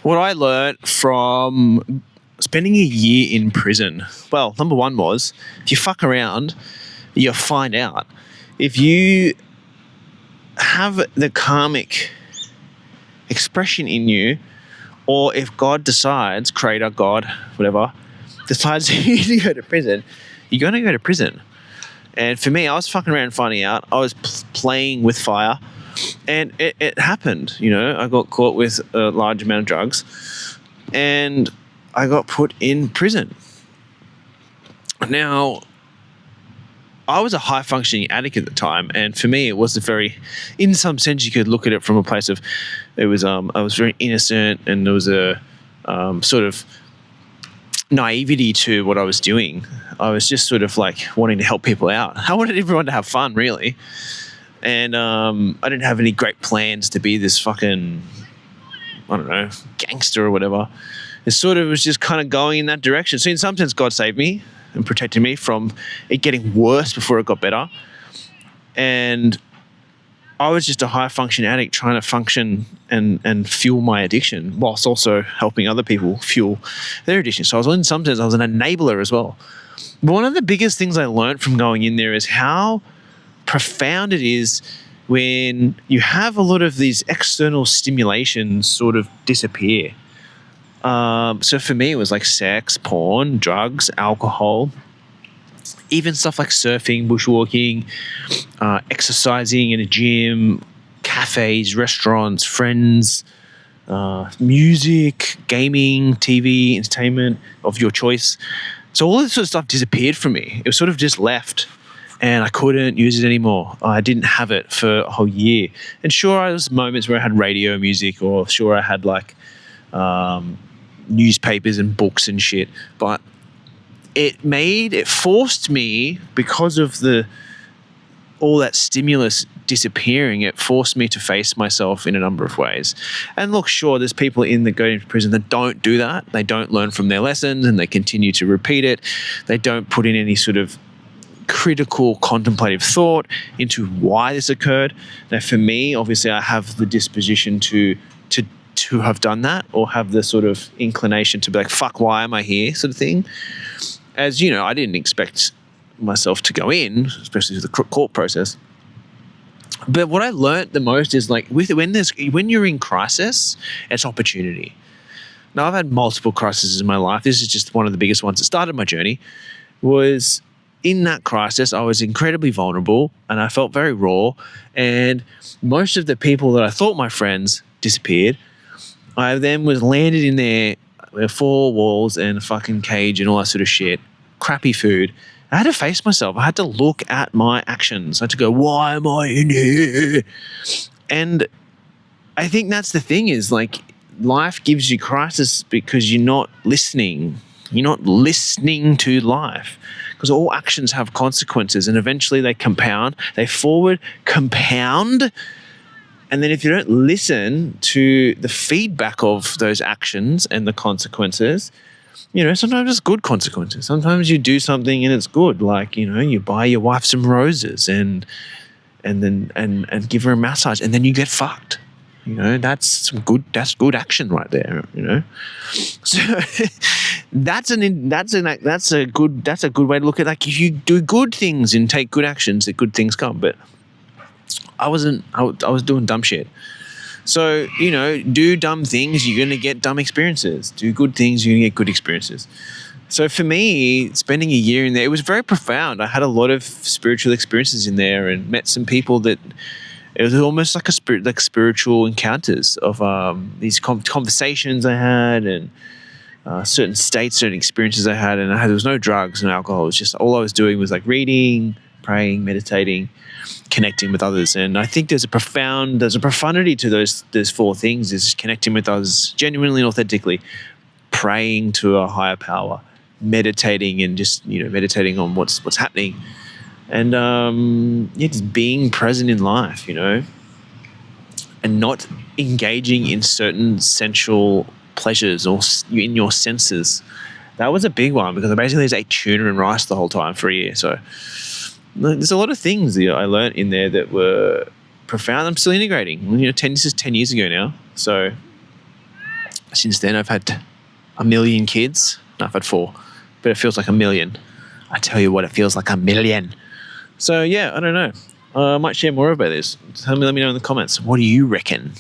What I learned from spending a year in prison, well, number one was if you fuck around, you'll find out. If you have the karmic expression in you, or if God decides, creator, God, whatever, decides you to go to prison, you're going to go to prison. And for me, I was fucking around finding out. I was playing with fire, and it happened. You know, I got caught with a large amount of drugs, and I got put in prison. Now, I was a high-functioning addict at the time, and for me, it was in some sense, you could look at it from a place of, I was very innocent, and there was a sort of naivety to what I was doing. I was just sort of like wanting to help people out. I wanted everyone to have fun, really, and I didn't have any great plans to be this fucking, I don't know, gangster or whatever. It sort of was just kind of going in that direction. So in some sense, God saved me and protected me from it getting worse before it got better. And I was just a high function addict trying to function and fuel my addiction whilst also helping other people fuel their addiction. So in some sense, I was an enabler as well. But one of the biggest things I learned from going in there is how profound it is when you have a lot of these external stimulations sort of disappear. So for me, it was like sex, porn, drugs, alcohol, even stuff like surfing, bushwalking, exercising in a gym, cafes, restaurants, friends, music, gaming, TV, entertainment of your choice. So all this sort of stuff disappeared from me. It was sort of just left, and I couldn't use it anymore. I didn't have it for a whole year. And sure, there was moments where I had radio music, or sure I had like newspapers and books and shit, but it forced me, because of all that stimulus disappearing, it forced me to face myself in a number of ways. And look, sure, there's people that go into prison that don't do that. They don't learn from their lessons and they continue to repeat it. They don't put in any sort of critical contemplative thought into why this occurred. Now for me, obviously, I have the disposition to have done that, or have the sort of inclination to be like, fuck, why am I here, sort of thing. As you know, I didn't expect myself to go in, especially through the court process. But what I learned the most is like when you're in crisis, it's opportunity. Now, I've had multiple crises in my life. This is just one of the biggest ones that started my journey. Was in that crisis, I was incredibly vulnerable and I felt very raw. And most of the people that I thought my friends disappeared. I then was landed in there with 4 walls and a fucking cage and all that sort of shit, crappy food. I had to face myself. I had to look at my actions. I had to go, why am I in here? And I think that's the thing, is like life gives you crisis because you're not listening. You're not listening to life, because all actions have consequences, and eventually they compound. They forward compound. And then if you don't listen to the feedback of those actions and the consequences, you know, sometimes it's good consequences. Sometimes you do something and it's good. Like, you know, you buy your wife some roses and give her a massage, and then you get fucked. You know, that's good action right there, you know. So that's a good way to look at it. Like, if you do good things and take good actions, that good things come. But I was doing dumb shit. So, you know, do dumb things, you're going to get dumb experiences. Do good things, you're going to get good experiences. So for me, spending a year in there, it was very profound. I had a lot of spiritual experiences in there and met some people that it was almost like spiritual encounters of these conversations I had, and certain states, certain experiences I had. And there was no drugs and alcohol. It was just all I was doing was like reading, praying, meditating, connecting with others. And I think there's a profundity to those 4 things: is connecting with others genuinely and authentically, praying to a higher power, meditating, and just, you know, meditating on what's happening, and just being present in life, you know, and not engaging in certain sensual pleasures or in your senses. That was a big one, because I basically just ate tuna and rice the whole time for a year. So there's a lot of things that I learned in there that were profound. I'm still integrating. You know, this is 10 years ago now. So since then I've had a million kids. No, I've had 4, but it feels like a million. I tell you what, it feels like a million. So yeah, I don't know. I might share more about this. Let me know in the comments. What do you reckon?